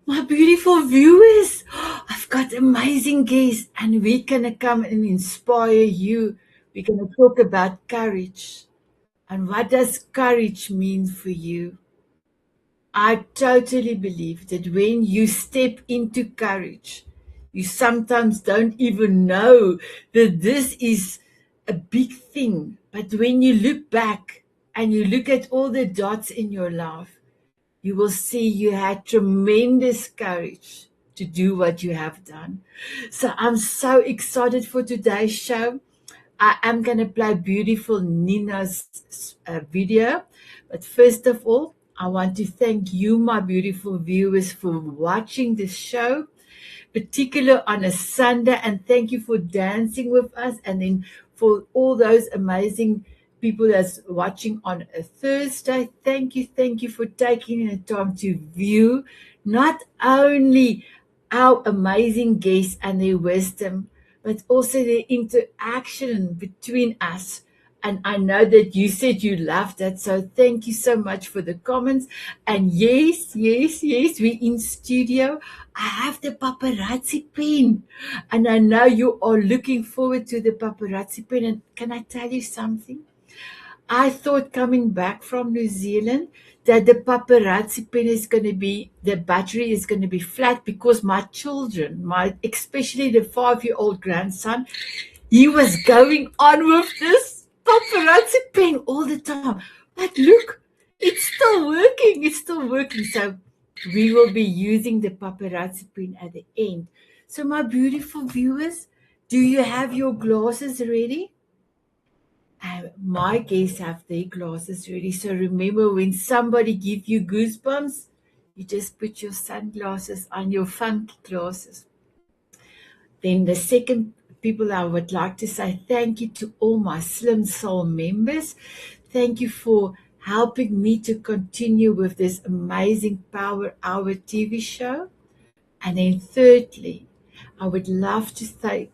My beautiful viewers, I've got amazing guests and we're going to come and inspire you. We're going to talk about courage. And what does courage mean for you? I totally believe that when you step into courage, you sometimes don't even know that this is a big thing. But when you look back and you look at all the dots in your life, you will see you had tremendous courage to do what you have done. So I'm so excited for today's show. I am going to play beautiful Nina's video. But first of all, I want to thank you, my beautiful viewers, for watching this show, particular on a Sunday. And thank you for dancing with us. And then for all those amazing people that's watching on a Thursday, thank you for taking the time to view not only our amazing guests and their wisdom, but also the interaction between us. And I know that you said you loved that. So thank you so much for the comments. And yes, we're in studio. I have the paparazzi pen. And I know you are looking forward to the paparazzi pen. And can I tell you something? I thought coming back from New Zealand that the paparazzi pen is going to be, the battery is going to be flat because my children, especially the 5-year-old grandson, he was going on with this paparazzi pen all the time. But look, it's still working. It's still working. So we will be using the paparazzi pen at the end. So my beautiful viewers, do you have your glasses ready? My guests have their glasses ready. So remember, when somebody gives you goosebumps, you just put your sunglasses on, your funky glasses. Then the second people, I would like to say thank you to all my Slim Soul members. Thank you for helping me to continue with this amazing Power Hour TV show. And then thirdly, I would love to say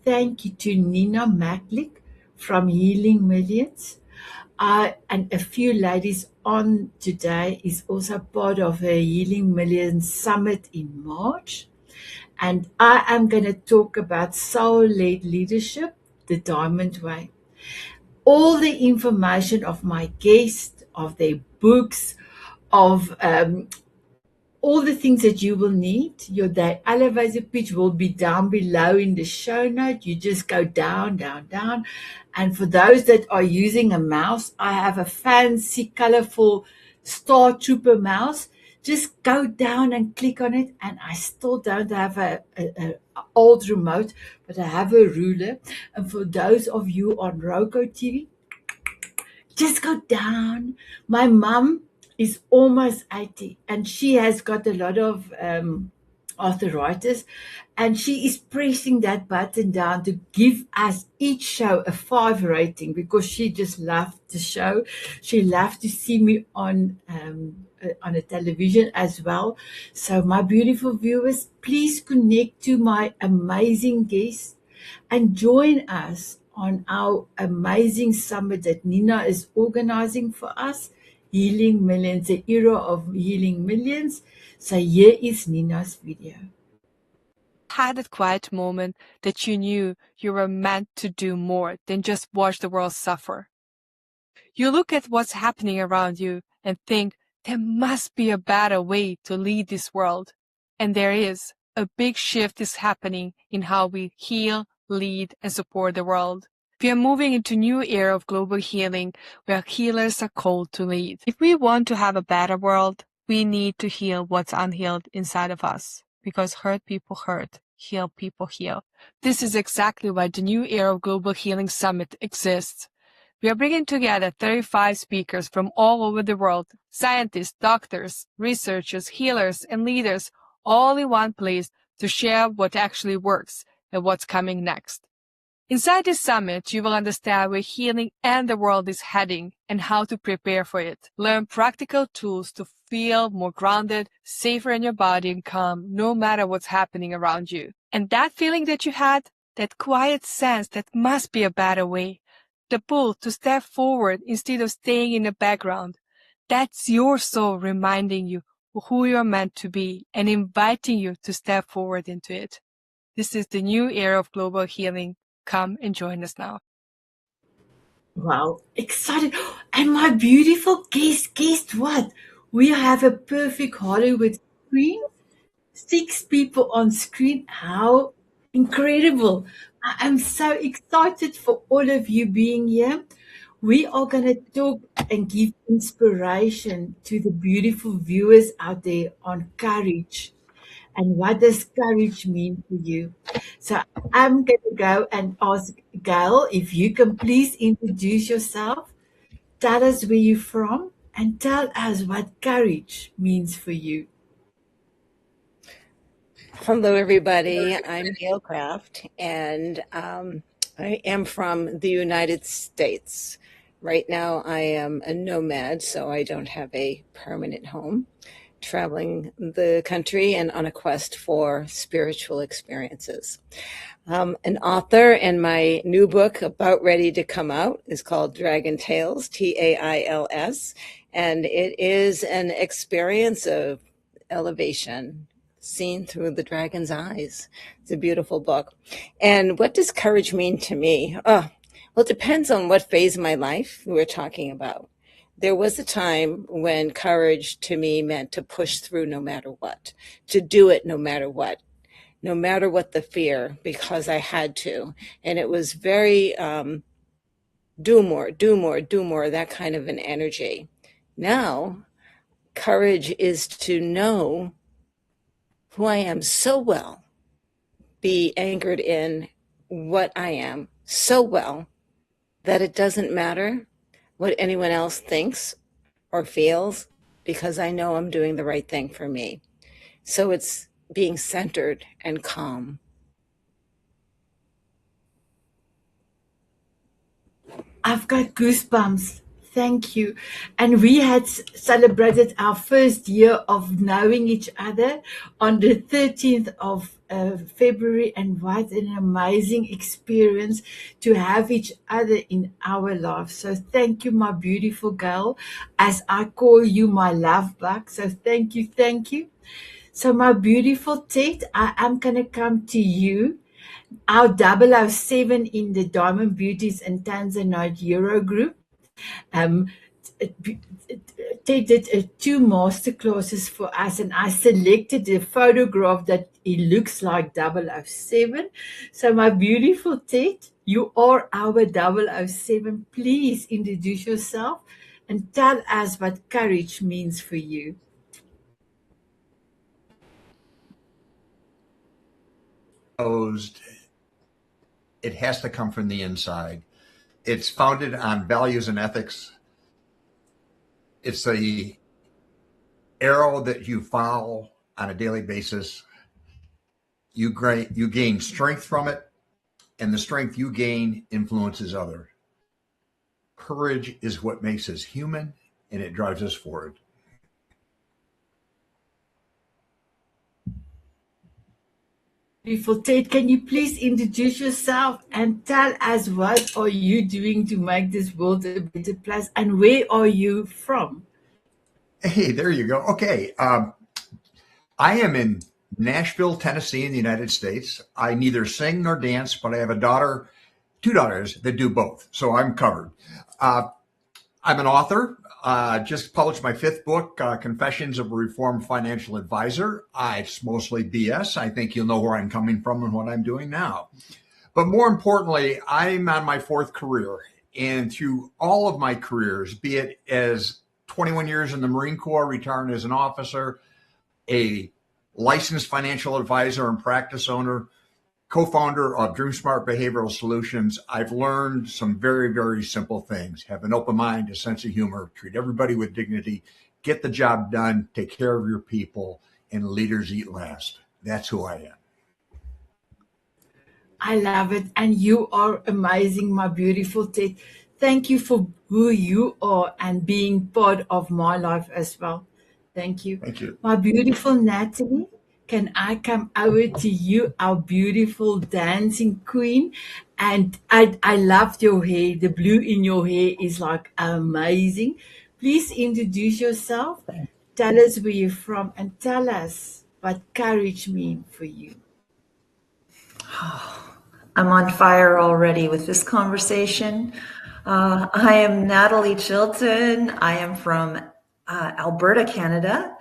thank you to Nina Maklik from Healing Millions. And a few ladies on today is also part of a Healing Millions Summit in March. And I am going to talk about soul-led leadership, the Diamond Way. All the information of my guests, of their books, of all the things that you will need. The elevator pitch will be down below in the show note. You just go down. And for those that are using a mouse, I have a fancy, colorful Star Trooper mouse. Just go down and click on it. And I still don't have a old remote, but I have a ruler. And for those of you on Roku TV, just go down. My mum is almost 80 and she has got a lot of arthritis, and she is pressing that button down to give us each show a 5 rating because she just loved the show. She loved to see me on a television as well. So my beautiful viewers, please connect to my amazing guests and join us on our amazing summit that Nina is organizing for us, Healing Millions, the era of Healing Millions. So here is Nina's video. Had that quiet moment that you knew you were meant to do more than just watch the world suffer. You look at what's happening around you and think there must be a better way to lead this world. And there is. A big shift is happening in how we heal, lead, and support the world. We are moving into a new era of global healing where healers are called to lead. If we want to have a better world, we need to heal what's unhealed inside of us, because hurt people hurt, heal people heal. This is exactly why the New Era of Global Healing Summit exists. We are bringing together 35 speakers from all over the world, scientists, doctors, researchers, healers, and leaders, all in one place to share what actually works and what's coming next. Inside this summit, you will understand where healing and the world is heading and how to prepare for it. Learn practical tools to feel more grounded, safer in your body, and calm no matter what's happening around you. And that feeling that you had, that quiet sense that must be a better way, the pull to step forward instead of staying in the background, that's your soul reminding you who you're meant to be and inviting you to step forward into it. This is the new era of global healing. Come and join us now. Wow, excited. And my beautiful guest what? We have a perfect Hollywood screen, 6 people on screen. How incredible. I'm so excited for all of you being here. We are going to talk and give inspiration to the beautiful viewers out there on courage. And what does courage mean for you? So I'm going to go and ask Gail if you can please introduce yourself, tell us where you're from, and tell us what courage means for you. Hello, everybody. I'm Gail Kraft, and I am from the United States. Right now, I am a nomad, so I don't have a permanent home, traveling the country and on a quest for spiritual experiences. An author, and my new book, about ready to come out, is called Dragon Tales, Tails, and it is an experience of elevation seen through the dragon's eyes. It's a beautiful book. And what does courage mean to me? Well, it depends on what phase of my life we're talking about. There was a time when courage to me meant to push through no matter what, to do it no matter what the fear, because I had to. And it was very do more, that kind of an energy. Now, courage is to know who I am so well, be anchored in what I am so well that it doesn't matter what anyone else thinks or feels, because I know I'm doing the right thing for me. So it's being centered and calm. I've got goosebumps. Thank you. And we had celebrated our first year of knowing each other on the 13th of February. And what an amazing experience to have each other in our lives. So thank you, my beautiful girl, as I call you my love bug. So thank you. Thank you. So my beautiful Ted, I am going to come to you. Our 007 in the Diamond Beauties and Tanzanite Euro group. Um, they did 2 masterclasses for us, and I selected the photograph that it looks like 007. So, my beautiful Ted, you are our 007. Please introduce yourself and tell us what courage means for you. It has to come from the inside. It's founded on values and ethics. It's the arrow that you follow on a daily basis. You gain strength from it, and the strength you gain influences others. Courage is what makes us human, and it drives us forward. Beautiful Ted, can you please introduce yourself and tell us what are you doing to make this world a better place, and where are you from? Hey, there you go. Okay. I am in Nashville, Tennessee, in the United States. I neither sing nor dance, but I have two daughters that do both. So I'm covered. I'm an author. Just published my 5th book, Confessions of a Reformed Financial Advisor. It's mostly BS. I think you'll know where I'm coming from and what I'm doing now. But more importantly, I'm on my 4th career. And through all of my careers, be it as 21 years in the Marine Corps, retiring as an officer, a licensed financial advisor and practice owner, co-founder of DreamSmart Behavioral Solutions, I've learned some very, very simple things. Have an open mind, a sense of humor, treat everybody with dignity, get the job done, take care of your people, and leaders eat last. That's who I am. I love it. And you are amazing, my beautiful Ted. Thank you for who you are and being part of my life as well. Thank you. Thank you. My beautiful Nattolie, can I come over to you, our beautiful dancing queen? And I loved your hair. The blue in your hair is like amazing. Please introduce yourself. tell us where you're from and tell us what courage means for you. I'm on fire already with this conversation. I am Nattolie Chilton. I am from Alberta, Canada.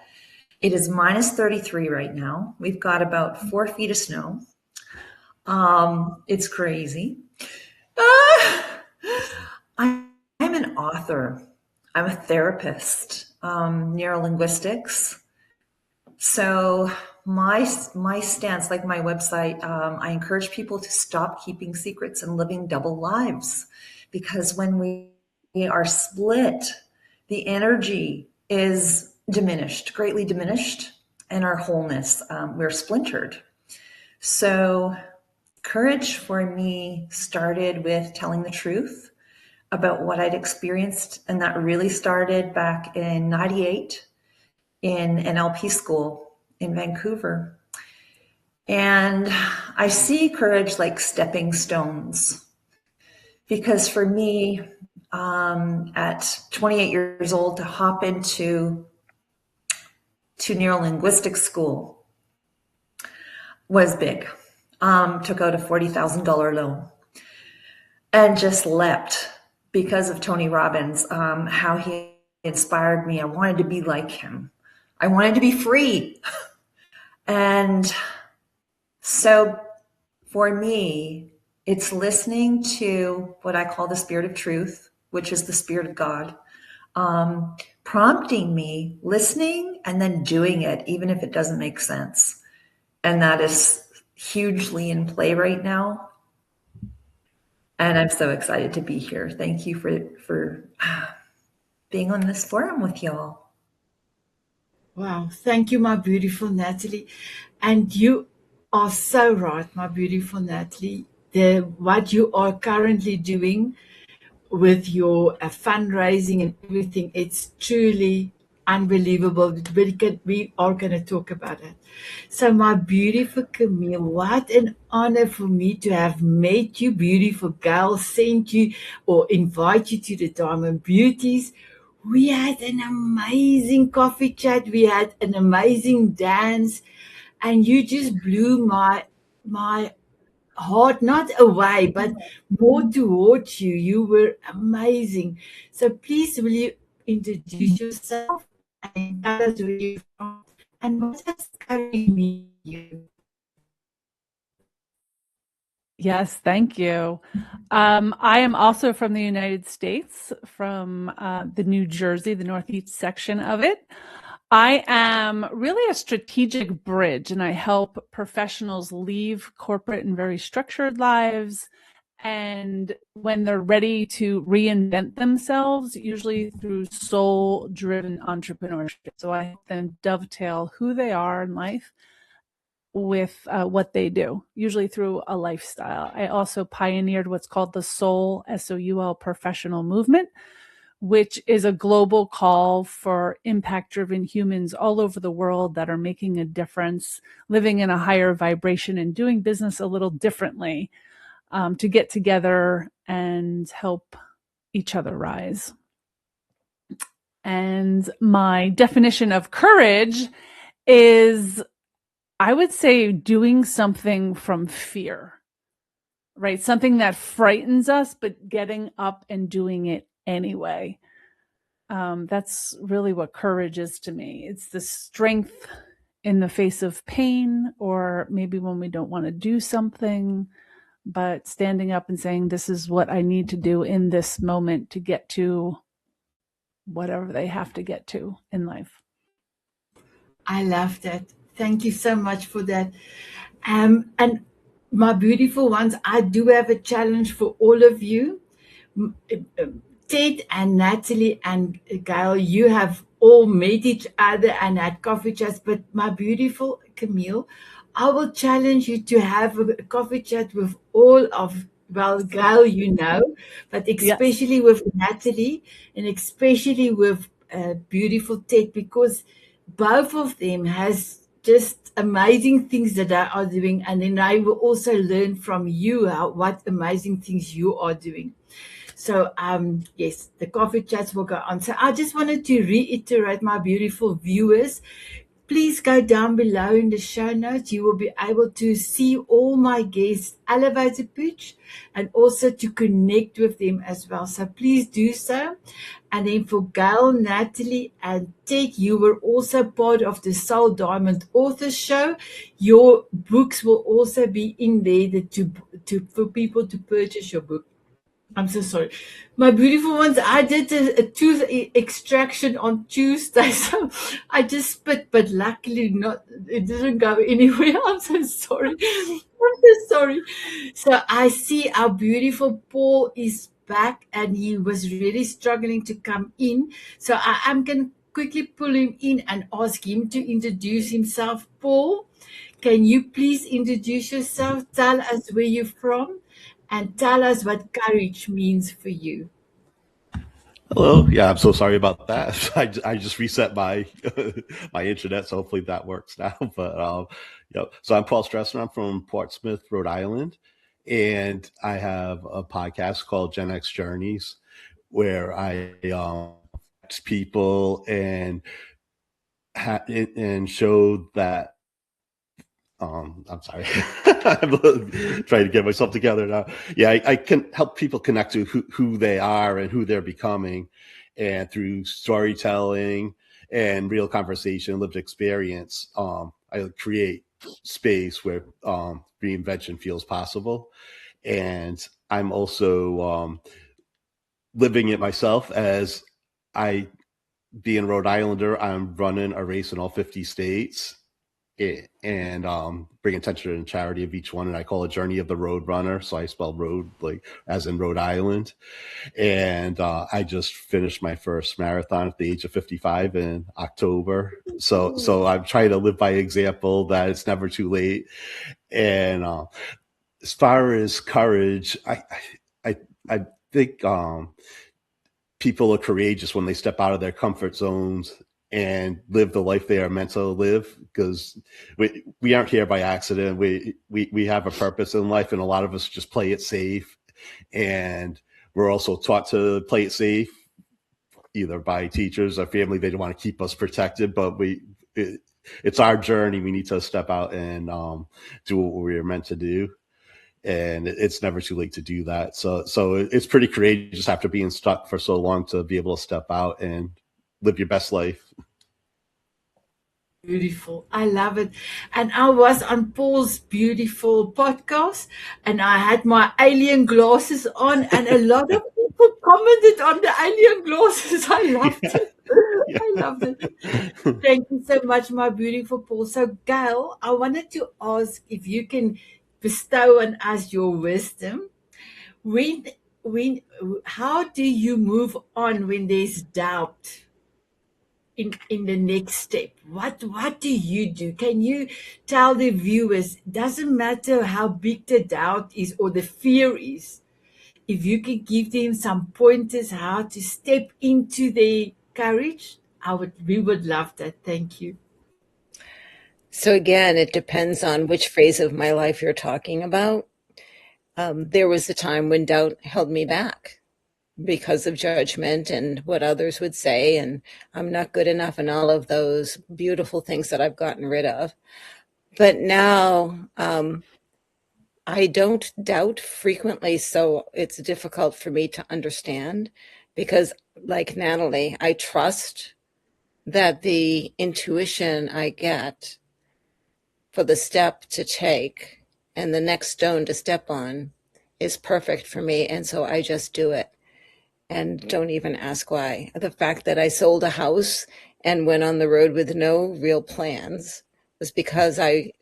It is minus 33 right now. We've got about 4 feet of snow. It's crazy. I'm an author. I'm a therapist, neurolinguistics. So my stance, like my website, I encourage people to stop keeping secrets and living double lives, because when we are split, the energy is diminished, greatly diminished, and our wholeness, we're splintered. So courage for me started with telling the truth about what I'd experienced, and that really started back in '98 in an LP school in Vancouver. And I see courage like stepping stones, because for me, at 28 years old, to hop into neurolinguistics school was big. Took out a $40,000 loan and just leapt because of Tony Robbins, how he inspired me. I wanted to be like him. I wanted to be free. And so for me, it's listening to what I call the spirit of truth, which is the spirit of God, prompting me, listening, and then doing it, even if it doesn't make sense. And that is hugely in play right now. And I'm so excited to be here. Thank you for being on this forum with y'all. Wow, thank you, my beautiful Nattolie. And you are so right, my beautiful Nattolie. What you are currently doing with your fundraising and everything, it's truly unbelievable. We are going to talk about it. So, my beautiful Camille, what an honor for me to have met you, beautiful Gail, sent you or invite you to the Diamond Beauties. We had an amazing coffee chat. We had an amazing dance, and you just blew my heart not away, but more towards you. You were amazing. So please, will you introduce yourself and tell us where you're from and what does courage mean to you? Yes, thank you. I am also from the United States, from the New Jersey, the Northeast section of it. I am really a strategic bridge, and I help professionals leave corporate and very structured lives. And when they're ready to reinvent themselves, usually through soul-driven entrepreneurship. So I help them dovetail who they are in life with what they do, usually through a lifestyle. I also pioneered what's called the Soul, SOUL professional movement, which is a global call for impact-driven humans all over the world that are making a difference, living in a higher vibration and doing business a little differently, to get together and help each other rise. And my definition of courage is, I would say, doing something from fear, right? Something that frightens us, but getting up and doing it anyway. That's really what courage is to me. It's the strength in the face of pain, or maybe when we don't want to do something, but standing up and saying, this is what I need to do in this moment to get to whatever they have to get to in life. I love that. Thank you so much for that. And my beautiful ones, I do have a challenge for all of you. Ted and Nattolie and Gail, you have all met each other and had coffee chats, but my beautiful Camille, I will challenge you to have a coffee chat with all of, well, Gail, you know, but especially with Nattolie and especially with beautiful Ted, because both of them has just amazing things that they are doing, and then I will also learn from you what amazing things you are doing. So, yes, the coffee chats will go on. So I just wanted to reiterate, my beautiful viewers, please go down below in the show notes. You will be able to see all my guests' elevator pitch and also to connect with them as well. So please do so. And then for Gail, Nattolie, and Ted, you were also part of the Soul Diamond Author Show. Your books will also be in there for people to purchase your book. I'm so sorry. My beautiful ones, I did a tooth extraction on Tuesday, so I just spit, but luckily it didn't go anywhere. I'm so sorry. I'm so sorry. So I see our beautiful Paul is back and he was really struggling to come in. So I'm going to quickly pull him in and ask him to introduce himself. Paul, can you please introduce yourself? Tell us where you're from and tell us what courage means for you. Hello. Yeah, I'm so sorry about that. I just reset my my internet, so hopefully that works now. But so I'm Paul Stressner. I'm from Portsmouth, Rhode Island, and I have a podcast called Gen X Journeys, where I people and show that. I'm sorry. I'm trying to get myself together now. Yeah, I can help people connect to who they are and who they're becoming, and through storytelling and real conversation, lived experience, I create space where reinvention feels possible. And I'm also living it myself as I, being Rhode Islander, I'm running a race in all 50 states and bring attention to the charity of each one. And I call it Journey of the Road Runner. So I spell road like as in Rhode Island. And I just finished my first marathon at the age of 55 in October. So I'm trying to live by example that it's never too late. And as far as courage, I think people are courageous when they step out of their comfort zones and live the life they are meant to live, because we aren't here by accident. We have a purpose in life, and a lot of us just play it safe. And we're also taught to play it safe, either by teachers or family. They don't want to keep us protected, but it's our journey. We need to step out and do what we're meant to do. And it's never too late to do that. So it's pretty courageous after being stuck for so long to be able to step out and live your best life. Beautiful. I love it. And I was on Paul's beautiful podcast and I had my alien glasses on and a lot of people commented on the alien glasses. I loved it. Yeah. I loved it. Thank you so much, my beautiful Paul. So Gail, I wanted to ask if you can bestow on us your wisdom. How do you move on when there's doubt in the next step? What do you do? Can you tell the viewers, doesn't matter how big the doubt is or the fear is, if you could give them some pointers how to step into their courage, we would love that. Thank you. So again, it depends on which phase of my life you're talking about. There was a time when doubt held me back because of judgment and what others would say, and I'm not good enough, and all of those beautiful things that I've gotten rid of. But now I don't doubt frequently, so it's difficult for me to understand, because like Nattolie, I trust that the intuition I get for the step to take and the next stone to step on is perfect for me. And so I just do it and don't even ask why. The fact that I sold a house and went on the road with no real plans was because I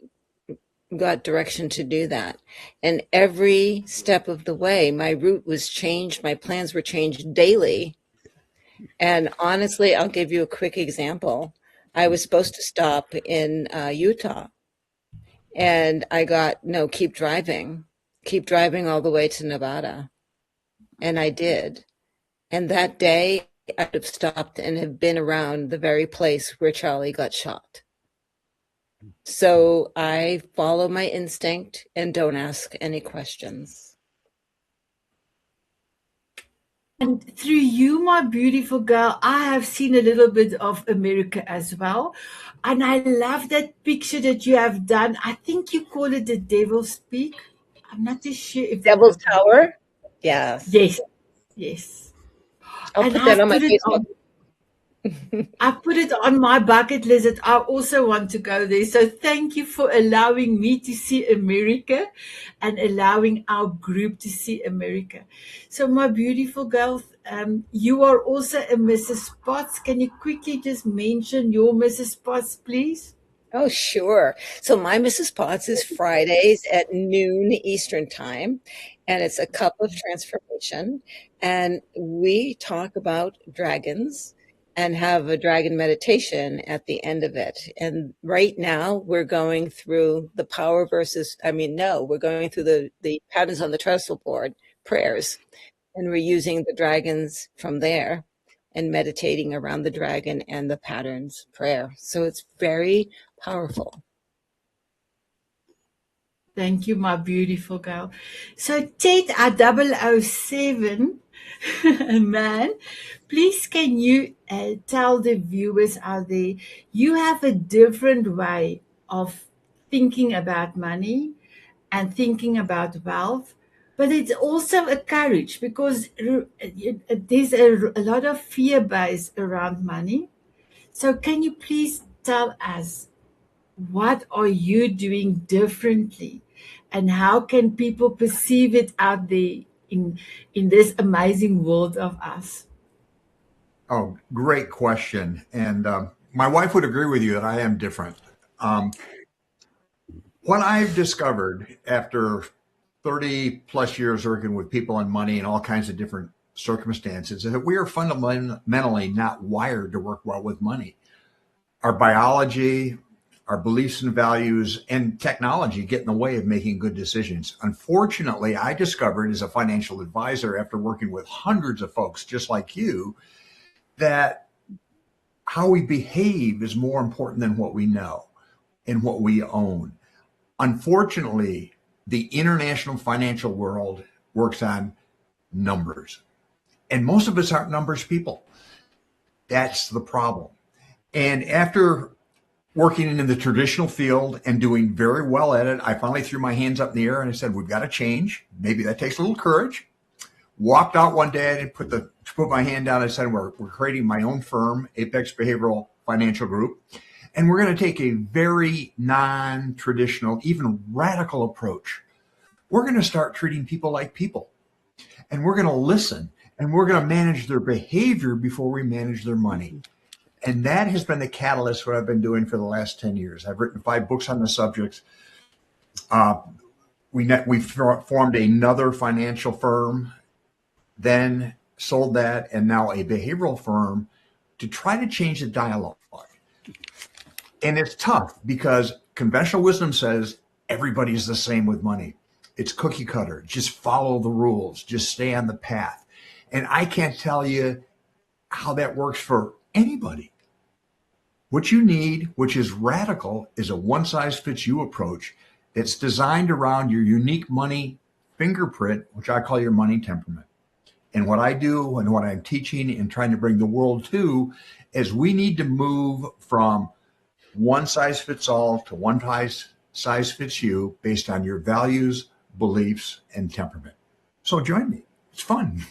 got direction to do that. And every step of the way, my route was changed. My plans were changed daily. And honestly, I'll give you a quick example. I was supposed to stop in Utah. And I got, no, keep driving all the way to Nevada. And I did. And that day, I'd have stopped and have been around the very place where Charlie got shot. So I follow my instinct and don't ask any questions. And through you, my beautiful girl, I have seen a little bit of America as well. And I love that picture that you have done. I think you call it the Devil's Peak. I'm not too sure if that. Devil's Tower. Yes. Yes, yes. I'll And put that on my Facebook. I put it on my bucket list that I also want to go there. So thank you for allowing me to see America and allowing our group to see America. So my beautiful girl, you are also a Mrs. Potts. Can you quickly just mention your Mrs. Potts, please? Oh, sure. So my Mrs. Potts is Fridays at noon Eastern time, and it's a cup of transformation. And we talk about dragons and have a dragon meditation at the end of it. And right now we're going through the power versus, we're going through the patterns on the trestle board, prayers, and we're using the dragons from there and meditating around the dragon and the patterns prayer. So it's very powerful. Thank you, my beautiful girl. So, Ted, our 007 man, please can you tell the viewers out there, you have a different way of thinking about money and thinking about wealth, but it's also a courage because there's a lot of fear base around money. So, can you please tell us what are you doing differently and how can people perceive it out there in this amazing world of us? Oh, great question. And my wife would agree with you that I am different. What I've discovered after 30 plus years working with people and money and all kinds of different circumstances is that we are fundamentally not wired to work well with money. Our biology, our beliefs and values, and technology get in the way of making good decisions. Unfortunately, I discovered as a financial advisor after working with hundreds of folks just like you that how we behave is more important than what we know and what we own. Unfortunately, the international financial world works on numbers, and most of us aren't numbers people. That's the problem. And after working in the traditional field and doing very well at it, I finally threw my hands up in the air and I said, we've got to change. Maybe that takes a little courage. Walked out one day and put my hand down and said, we're creating my own firm, Apex Behavioral Financial Group. And we're going to take a very non-traditional, even radical approach. We're going to start treating people like people. And we're going to listen. And we're going to manage their behavior before we manage their money. And that has been the catalyst what I've been doing for the last 10 years. I've written 5 books on the subject. We formed another financial firm, then sold that, and now a behavioral firm to try to change the dialogue. And it's tough because conventional wisdom says everybody's the same with money. It's cookie cutter. Just follow the rules. Just stay on the path. And I can't tell you how that works for anybody. What you need, which is radical, is a one-size-fits-you approach that's designed around your unique money fingerprint, which I call your money temperament. And what I do and what I'm teaching and trying to bring the world to is we need to move from one size fits all to one size fits you based on your values, beliefs, and temperament. So join me. It's fun.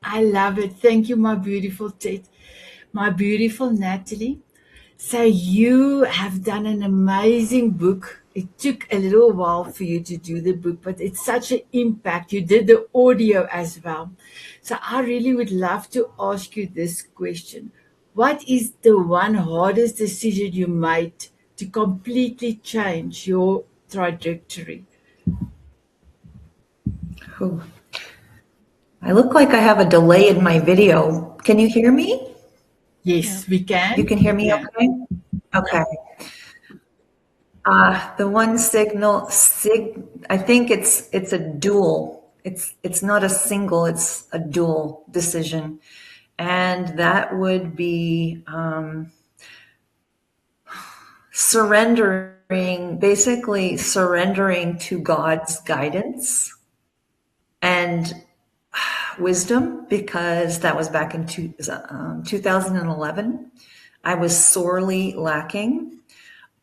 I love it. Thank you, my beautiful Ted. My beautiful Nattolie. So you have done an amazing book. It took a little while for you to do the book, but it's such an impact. You did the audio as well. So I really would love to ask you this question. What is the one hardest decision you made to completely change your trajectory? Ooh. I look like I have a delay in my video. Can you hear me? Yes, we can. You can hear me Yeah. okay? Okay. The one I think it's a dual. It's not a single, it's a dual decision. And that would be basically surrendering to God's guidance. And wisdom, because that was back in 2011. I was sorely lacking.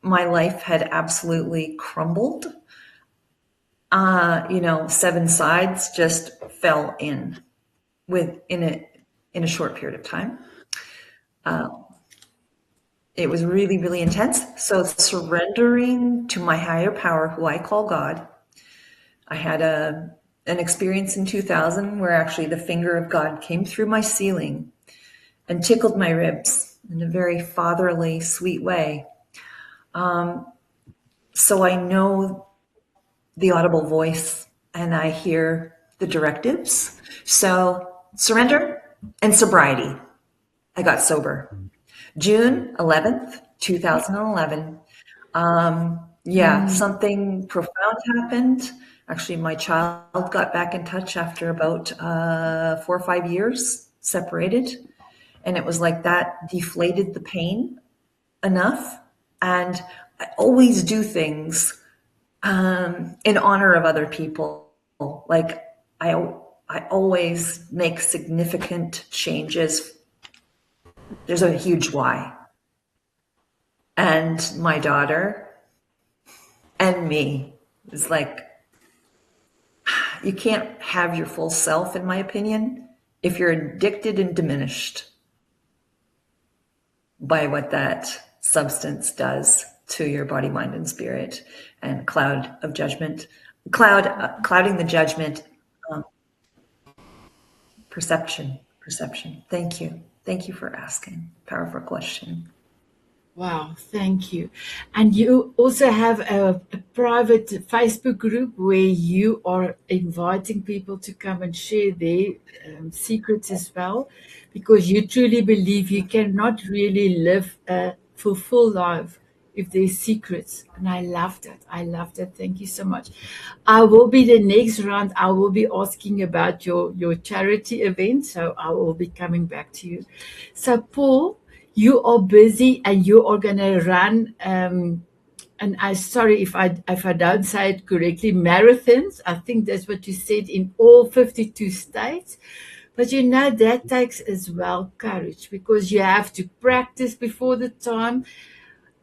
My life had absolutely crumbled. 7 sides just fell in a short period of time. It was really, really intense. So surrendering to my higher power, who I call God. I had an experience in 2000 where actually the finger of God came through my ceiling and tickled my ribs in a very fatherly, sweet way. So I know the audible voice and I hear the directives. So surrender and sobriety. I got sober. June 11th, 2011. Something profound happened. Actually, my child got back in touch after about 4 or 5 years separated. And it was like that deflated the pain enough. And I always do things in honor of other people. Like I always make significant changes. There's a huge why. And my daughter and me is like, you can't have your full self, in my opinion, if you're addicted and diminished by what that substance does to your body, mind, and spirit, and clouding the judgment, perception. Thank you for asking. Powerful question. Wow, thank you. And you also have a private Facebook group where you are inviting people to come and share their secrets as well, because you truly believe you cannot really live a fulfilled life if there's secrets. And I loved it. Thank you so much. I will be the next round. I will be asking about your charity event. So I will be coming back to you. So Paul, you are busy and you are going to run, and I'm sorry if I don't say it correctly, marathons. I think that's what you said, in all 52 states. But that takes as well courage, because you have to practice before the time.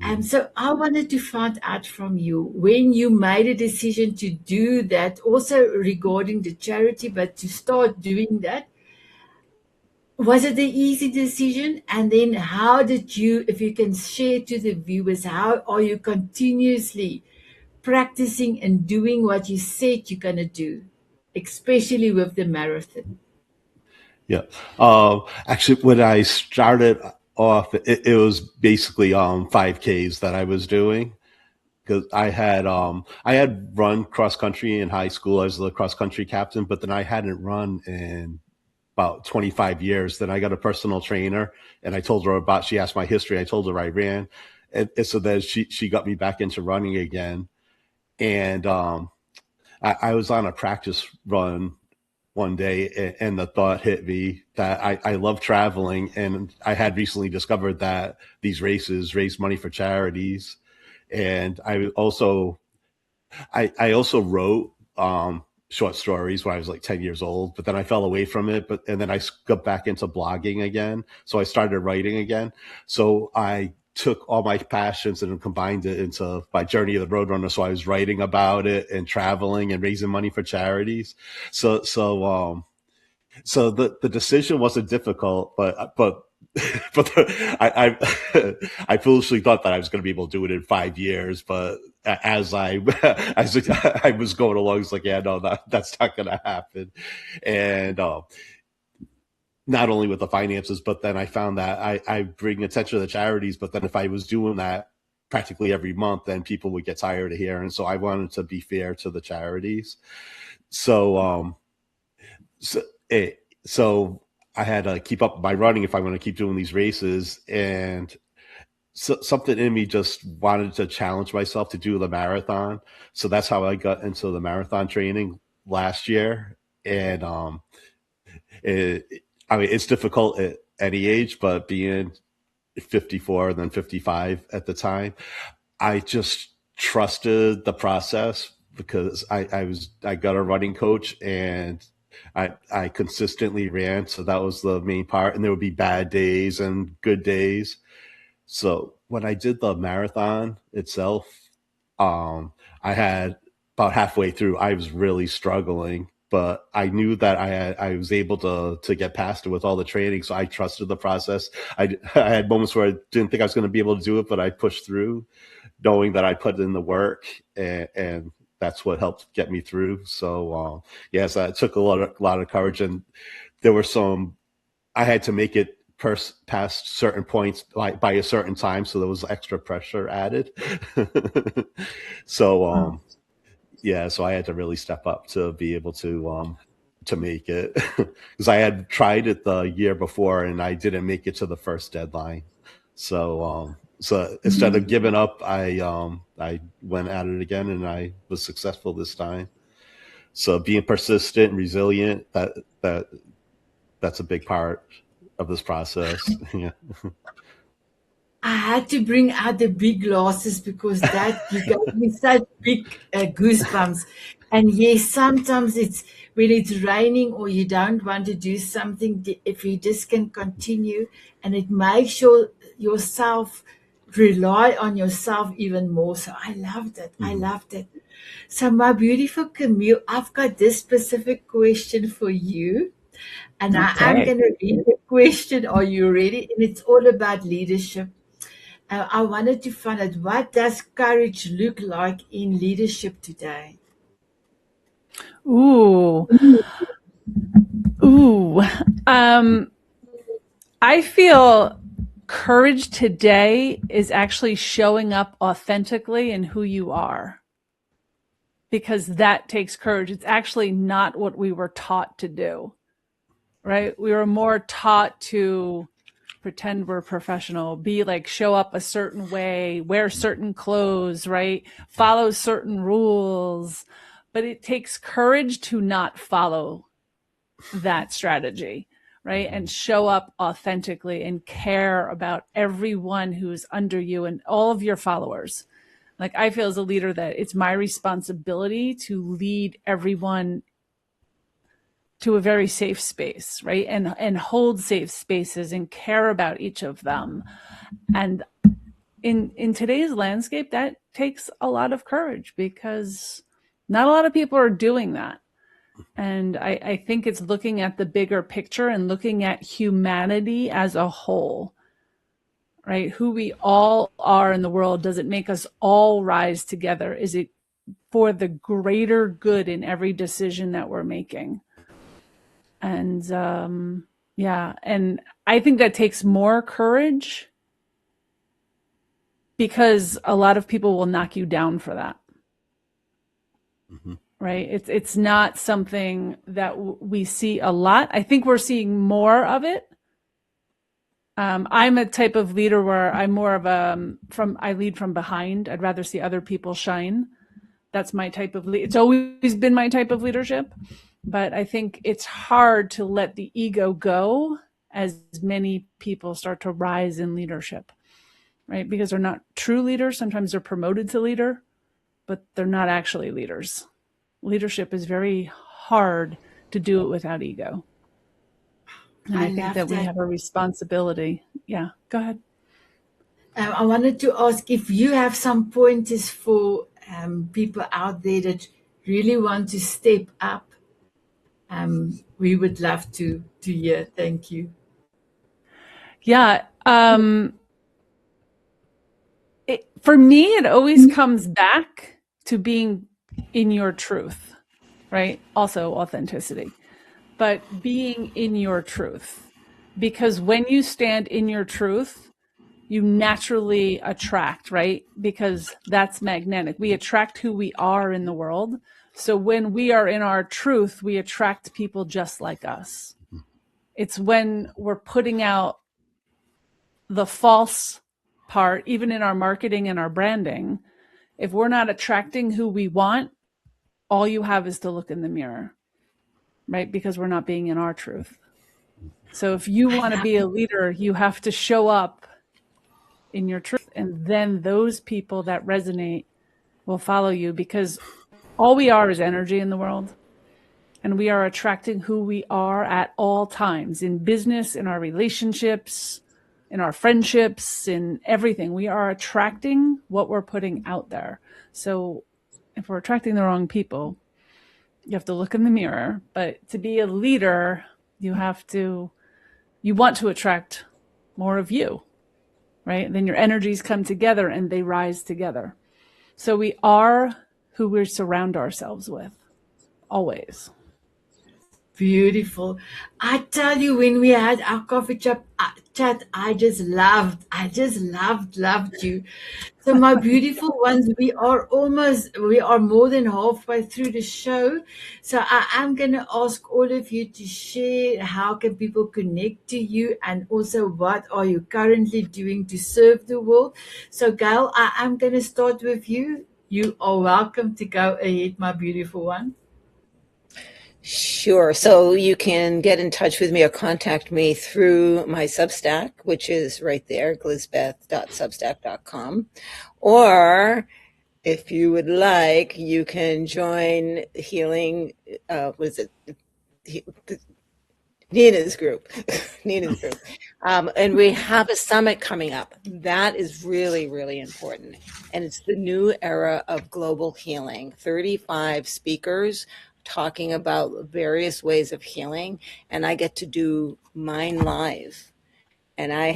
And so I wanted to find out from you, when you made a decision to do that, also regarding the charity, but to start doing that, was it the easy decision? And then how did you, if you can share to the viewers, how are you continuously practicing and doing what you said you're going to do, especially with the marathon? Yeah. Actually, when I started off, it was basically 5Ks that I was doing, because I had run cross country in high school. I was the cross country captain, but then I hadn't run in about 25 years. Then I got a personal trainer, and I told her she asked my history. I told her I ran. And so then she got me back into running again. And I was on a practice run one day, and the thought hit me that I love traveling, and I had recently discovered that these races raise money for charities. And I also wrote short stories when I was like 10 years old, but then I fell away from it. And then I got back into blogging again. So I started writing again. So I took all my passions and combined it into my journey of the Roadrunner. So I was writing about it and traveling and raising money for charities. So the decision wasn't difficult, but I foolishly thought that I was going to be able to do it in 5 years. But as I was going along, it's like, yeah, no, that's not going to happen. And not only with the finances, but then I found that I bring attention to the charities. But then if I was doing that practically every month, then people would get tired of hearing. So I wanted to be fair to the charities. So I had to keep up my running if I want to keep doing these races. And so something in me just wanted to challenge myself to do the marathon. So that's how I got into the marathon training last year. And it's difficult at any age, but being 54 and then 55 at the time, I just trusted the process, because I got a running coach, and I consistently ran, so that was the main part. And there would be bad days and good days. So when I did the marathon itself, I had about halfway through, I was really struggling, but I knew that I was able to get past it with all the training. So I trusted the process. I had moments where I didn't think I was going to be able to do it, but I pushed through, knowing that I put in the work, and that's what helped get me through. So yes, it took a lot of courage, and there were I had to make it past certain points by a certain time, so there was extra pressure added. So yeah, so I had to really step up to be able to make it, because I had tried it the year before and I didn't make it to the first deadline. So instead of giving up, I went at it again and I was successful this time. So being persistent and resilient, that's a big part of this process. Yeah. I had to bring out the big glasses because that you gave me such big goosebumps. And yes, sometimes it's when it's raining or you don't want to do something, if you just can continue, and it makes yourself rely on yourself even more. So I loved it. I loved it. So my beautiful Camille, I've got this specific question for you. And I am Okay. going to read the question. Are you ready? And it's all about leadership. I wanted to find out, what does courage look like in leadership today? Ooh. I feel courage today is actually showing up authentically in who you are, because that takes courage. It's actually not what we were taught to do, right? We were more taught to pretend we're professional, show up a certain way, wear certain clothes, right? Follow certain rules. But it takes courage to not follow that strategy, right? And show up authentically and care about everyone who's under you and all of your followers. Like, I feel as a leader that it's my responsibility to lead everyone to a very safe space, right? And hold safe spaces and care about each of them. And in today's landscape, that takes a lot of courage, because not a lot of people are doing that. And I think it's looking at the bigger picture and looking at humanity as a whole, right? Who we all are in the world. Does it make us all rise together? Is it for the greater good in every decision that we're making? And yeah, and I think that takes more courage, because a lot of people will knock you down for that. Right? It's not something that we see a lot. I think we're seeing more of it. I'm a type of leader where I'm more of I lead from behind. I'd rather see other people shine. That's my type of it's always been my type of leadership. But I think it's hard to let the ego go as many people start to rise in leadership, right? Because they're not true leaders. Sometimes they're promoted to leader, but they're not actually leaders. Leadership is very hard to do it without ego. And I think that we have a responsibility. Yeah, go ahead. I wanted to ask if you have some pointers for people out there that really want to step up. We would love to hear. Thank you. Yeah. For me, it always comes back to being in your truth, right? Also authenticity, but being in your truth. Because when you stand in your truth, you naturally attract, right? Because that's magnetic. We attract who we are in the world. So when we are in our truth, we attract people just like us. It's when we're putting out the false part, even in our marketing and our branding, if we're not attracting who we want, all you have is to look in the mirror, right? Because we're not being in our truth. So if you want to be a leader, you have to show up in your truth, and then those people that resonate will follow you, because all we are is energy in the world. and we are attracting who we are at all times, in business, in our relationships, in our friendships, in everything. We are attracting what we're putting out there. So if we're attracting the wrong people, you have to look in the mirror. But to be a leader, you want to attract more of you, right? Then your energies come together and they rise together. So we are who we surround ourselves with, always. Beautiful. I tell you, when we had our coffee chat, I just loved you. So my beautiful ones, we are more than halfway through the show. So I am going to ask all of you to share how can people connect to you, and also what are you currently doing to serve the world. So Gail, I am going to start with you. You are welcome to go ahead, my beautiful one. Sure. So you can get in touch with me or contact me through my Substack, which is right there, glizbeth.substack.com. Or if you would like, you can join Healing, Nina's group. Nina's group. And we have a summit coming up. That is really, really important. And it's the new era of global healing. 35 speakers talking about various ways of healing. And I get to do mine live. And I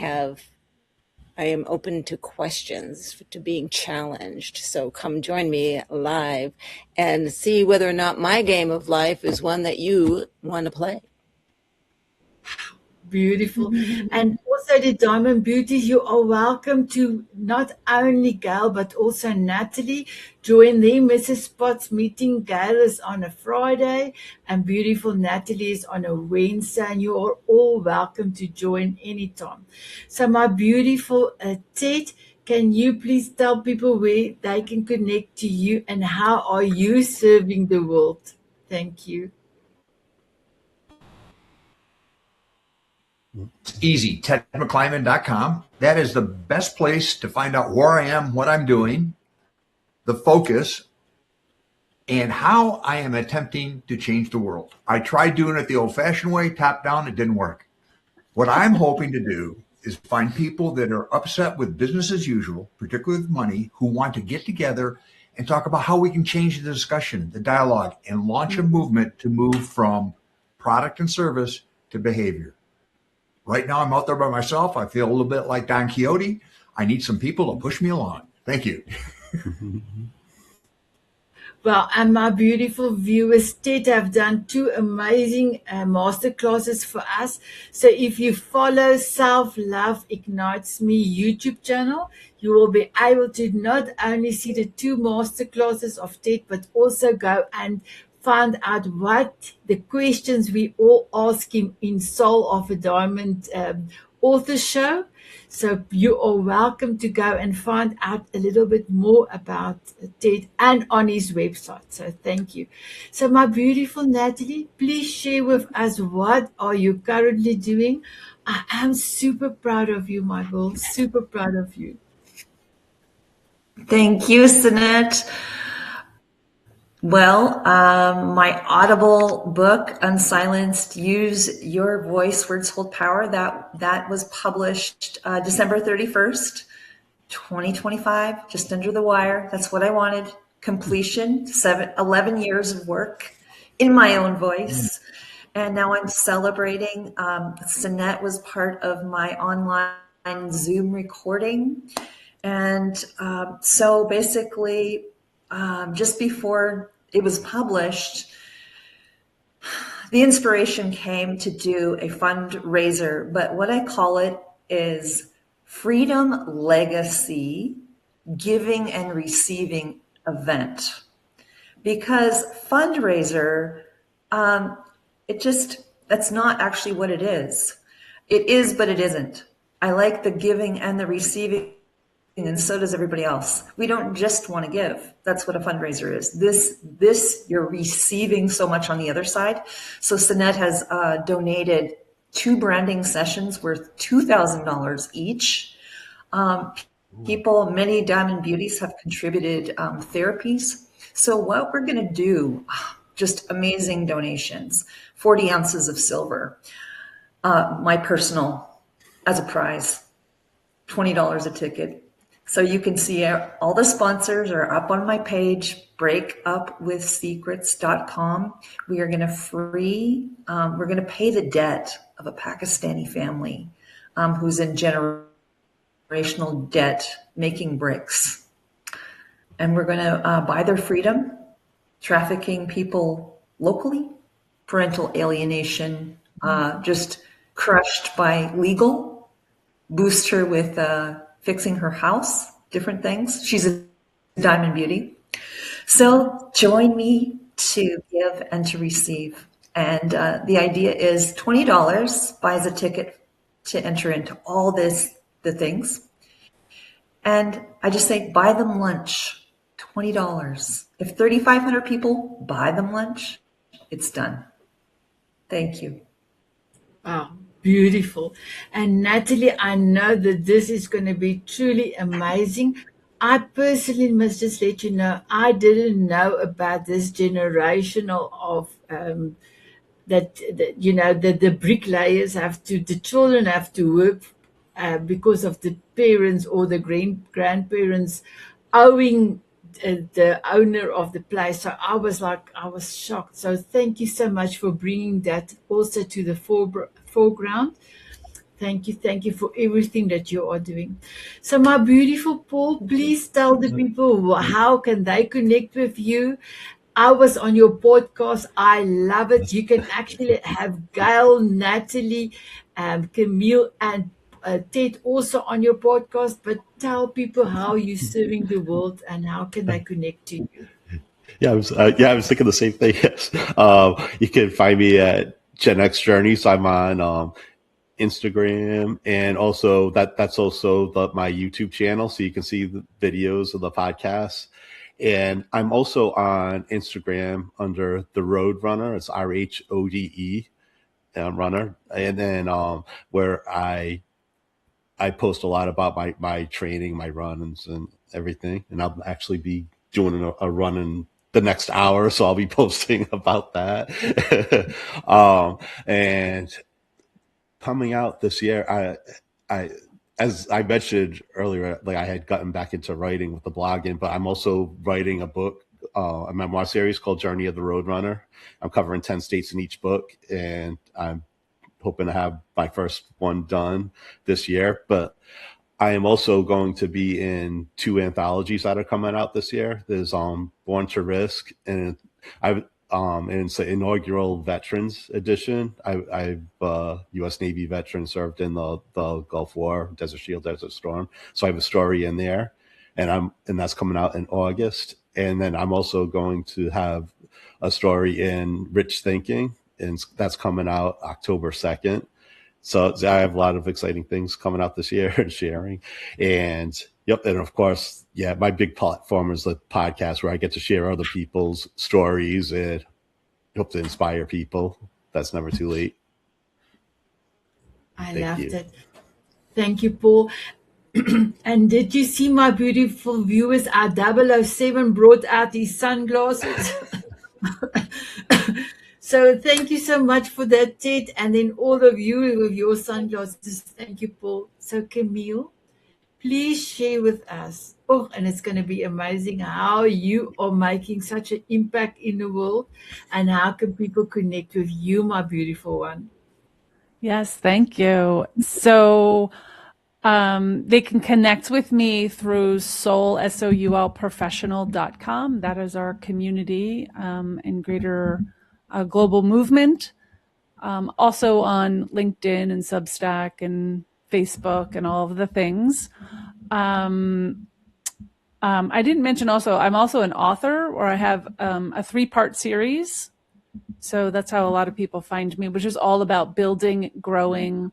am open to questions, to being challenged. So come join me live and see whether or not my game of life is one that you want to play. Beautiful. And also the Diamond Beauties, you are welcome to not only Gail, but also Nattolie. Join them. Mrs. Spots meeting. Gail is on a Friday and beautiful Nattolie is on a Wednesday, and you are all welcome to join anytime. So my beautiful Ted, can you please tell people where they can connect to you and how are you serving the world? Thank you. It's easy. TedMcLyman.com. That is the best place to find out where I am, what I'm doing, the focus, and how I am attempting to change the world. I tried doing it the old-fashioned way, top down. It didn't work. What I'm hoping to do is find people that are upset with business as usual, particularly with money, who want to get together and talk about how we can change the discussion, the dialogue, and launch a movement to move from product and service to behavior. Right now, I'm out there by myself. I feel a little bit like Don Quixote. I need some people to push me along. Thank you. Well, and my beautiful viewers, Ted have done 2 amazing masterclasses for us. So if you follow Self Love Ignites Me YouTube channel, you will be able to not only see the 2 masterclasses of Ted, but also go and find out what the questions we all ask him in Soul of a Diamond author show. So you are welcome to go and find out a little bit more about Ted and on his website. So thank you. So my beautiful Nattolie, please share with us, what are you currently doing? I am super proud of you, my girl. Super proud of you. Thank you, Sanet. Well, my Audible book, Unsilenced, Use Your Voice, Words Hold Power, that was published December 31st, 2025, just under the wire. That's what I wanted. Completion, 11 years of work in my own voice. And now I'm celebrating. Sanet was part of my online Zoom recording. And so basically, just before it was published, the inspiration came to do a fundraiser, but what I call it is Freedom Legacy Giving and Receiving Event. Because fundraiser, that's not actually what it is. It is, but it isn't. I like the giving and the receiving, and so does everybody else. We don't just want to give. That's what a fundraiser is. This you're receiving so much on the other side. So Sanet has donated 2 branding sessions worth $2,000 each. Many Diamond Beauties have contributed therapies. So what we're going to do, just amazing donations. 40 ounces of silver. My personal, as a prize, $20 a ticket. So you can see all the sponsors are up on my page, breakupwithsecrets.com. We are going to we're going to pay the debt of a Pakistani family who's in generational debt making bricks. And we're going to buy their freedom, trafficking people locally, parental alienation, just crushed by legal, boost her with fixing her house, different things. She's a diamond beauty. So join me to give and to receive. And the idea is $20 buys a ticket to enter into all the things. And I just say, buy them lunch, $20. If 3,500 people buy them lunch, it's done. Thank you. Wow, beautiful. And Nattolie, I know that this is going to be truly amazing. I personally must just let you know, I didn't know about this generational of that the bricklayers the children have to work because of the parents or the grandparents owing the owner of the place. So I was shocked. So thank you so much for bringing that also to the foreground. Thank you for everything that you are doing. So my beautiful Paul, please tell the people how can they connect with you. I was on your podcast. I love it. You can actually have Gail, Nattolie, Camille, and Ted also on your podcast. But tell people how you're serving the world and how can they connect to you. Yeah, I was thinking the same thing. Yes. You can find me at Gen X Journey. So I'm on Instagram, and also that's also my YouTube channel, so you can see the videos of the podcast. And I'm also on Instagram under The Road Runner. It's RHODE runner, and then where I post a lot about my training, my runs, and everything. And I'll actually be doing a run in the next hour, so I'll be posting about that. And coming out this year, I as I mentioned earlier, like I had gotten back into writing with the blogging, but I'm also writing a book, a memoir series called Journey of the Roadrunner. I'm covering 10 states in each book, and I'm hoping to have my first one done this year. But I am also going to be in 2 anthologies that are coming out this year. There's Born to Risk, and and it's an inaugural Veterans edition. I've U.S. Navy veteran, served in the Gulf War, Desert Shield, Desert Storm. So I have a story in there, and that's coming out in August. And then I'm also going to have a story in Rich Thinking, and that's coming out October 2nd. So I have a lot of exciting things coming out this year and sharing. And yep. And of course, yeah, my big platform is the podcast, where I get to share other people's stories and hope to inspire people. That's never too late. I loved it. Thank you, Paul. And did you see, my beautiful viewers, our 007 brought out his sunglasses? So thank you so much for that, Ted. And then all of you with your sunglasses. Thank you, Paul. So Camille, please share with us. Oh, and it's going to be amazing how you are making such an impact in the world, and how can people connect with you, my beautiful one? Yes, thank you. So they can connect with me through soulprofessional.com. That is our community and greater global movement. Also on LinkedIn and Substack and Facebook and all of the things. I didn't mention also, I'm also an author, or I have a 3-part series. So that's how a lot of people find me, which is all about building, growing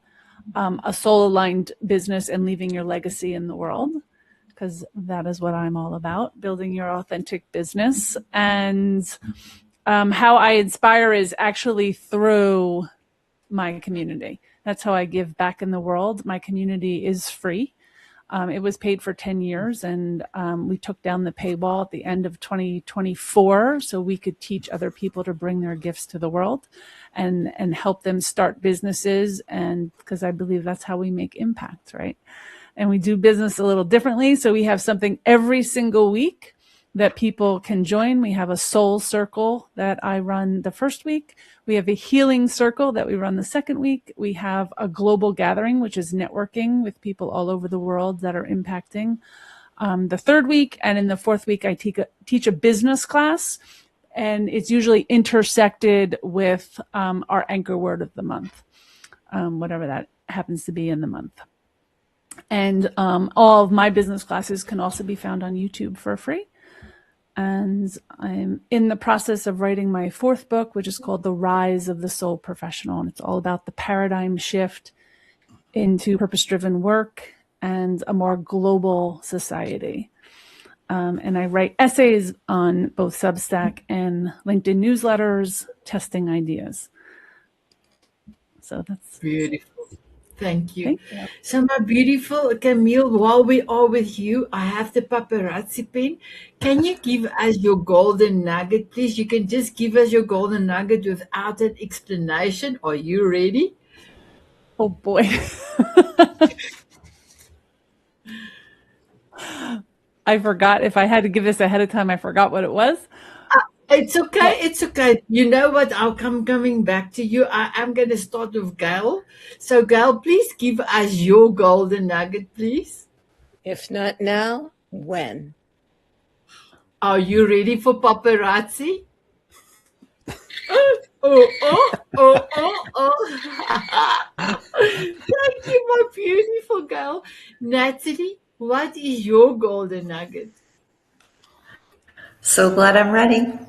a soul-aligned business and leaving your legacy in the world, because that is what I'm all about, building your authentic business. And how I inspire is actually through my community. That's how I give back in the world. My community is free. It was paid for 10 years, and we took down the paywall at the end of 2024 so we could teach other people to bring their gifts to the world and help them start businesses, and because I believe that's how we make impact, right? And we do business a little differently. So we have something every single week that people can join. We have a soul circle that I run the first week. We have a healing circle that we run the second week. We have a global gathering, which is networking with people all over the world that are impacting the third week. And in the fourth week, I teach a business class, and it's usually intersected with our anchor word of the month, whatever that happens to be in the month. And all of my business classes can also be found on YouTube for free. And I'm in the process of writing my fourth book, which is called The Rise of the Soul Professional. And it's all about the paradigm shift into purpose-driven work and a more global society. And I write essays on both Substack and LinkedIn newsletters, testing ideas. So that's beautiful. Thank you. Thank you. So, my beautiful Camille, while we are with you, I have the paparazzi pen. Can you give us your golden nugget, please? You can just give us your golden nugget without an explanation. Are you ready? Oh, boy. I forgot. If I had to give this ahead of time, I forgot what it was. It's okay. It's okay. You know what? I'm coming back to you. I'm going to start with Gail. So, Gail, please give us your golden nugget, please. If not now, when? Are you ready for paparazzi? Oh. Thank you, my beautiful girl. Nattolie, what is your golden nugget? So glad I'm ready.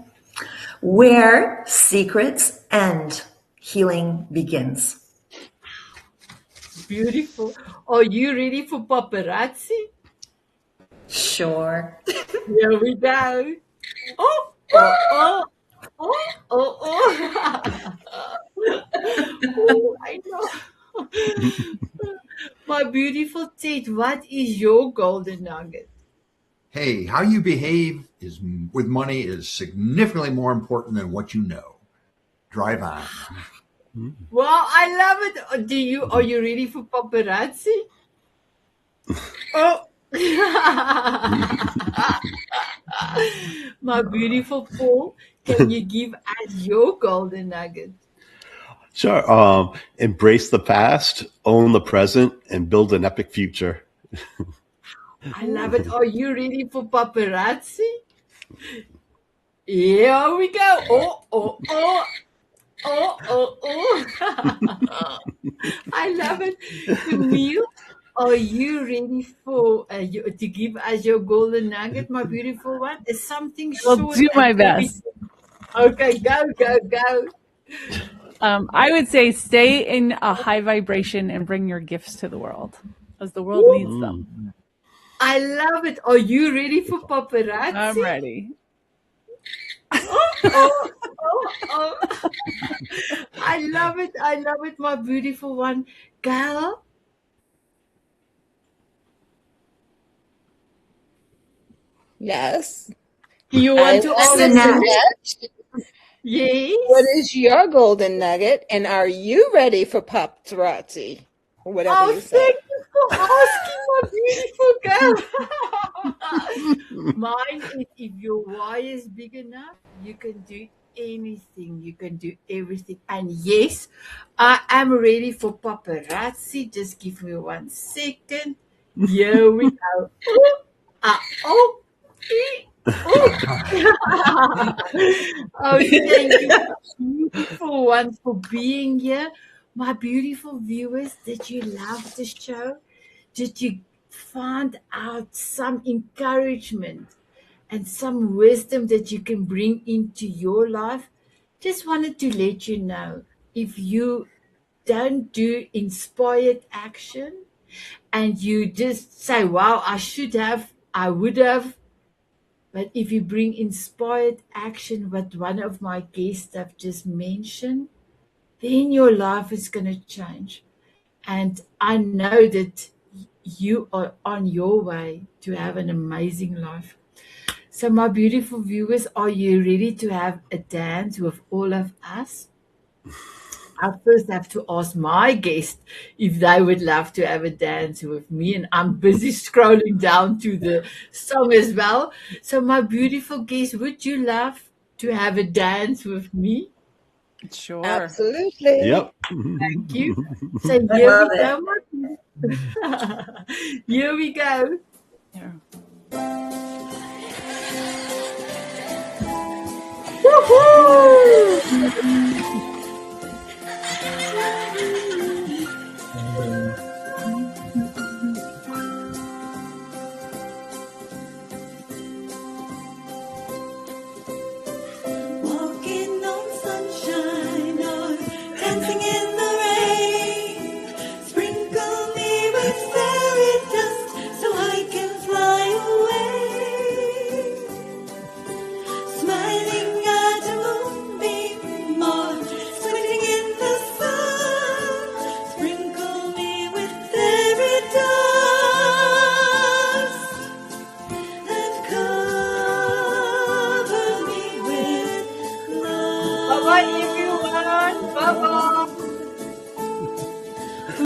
Where secrets end, healing begins. Beautiful. Are you ready for paparazzi? Sure. Here we go. Oh. Oh, I know. My beautiful Ted, what is your golden nugget? Hey, how you behave with money is significantly more important than what you know. Drive on. Well, I love it. Are you ready for paparazzi? Oh. My beautiful Paul, can you give us your golden nugget? Sure. Embrace the past, own the present, and build an epic future. I love it. Are you ready for paparazzi? Here we go. Oh. I love it. Camille, are you ready for to give us your golden nugget, my beautiful one? It's something short. I'll do my best. Okay, go. I would say stay in a high vibration and bring your gifts to the world, because the world needs them. I love it. Are you ready for paparazzi? I'm ready. Oh. I love it, my beautiful one. Gail? Yes. Do you want to answer that? Yes. What is your golden nugget? And are you ready for paparazzi? Or whatever you say. Thank you for asking, my beautiful girl. Mine is, if your why is big enough, you can do anything. You can do everything. And yes, I am ready for paparazzi. Just give me 1 second. Here we go. Thank you, beautiful one, for being here. My beautiful viewers, did you love the show? Did you find out some encouragement and some wisdom that you can bring into your life? Just wanted to let you know, if you don't do inspired action and you just say, wow, I would have, but if you bring inspired action, what one of my guests have just mentioned, then your life is going to change. And I know that you are on your way to have an amazing life. So, my beautiful viewers, are you ready to have a dance with all of us? I first have to ask my guest if they would love to have a dance with me, and I'm busy scrolling down to the song as well. So, my beautiful guest, would you love to have a dance with me? Sure. Absolutely. Yep. Thank you. So, I here love we it. go. Here we go. Yeah. Woohoo! Walking on sunshine or dancing in the rain. Sprinkle me with fairy dust so I can fly away. Smiling at a moonbeam or squinting in the sun. Sprinkle me with fairy dust and cover me with love. Bye bye, everyone. Bye bye.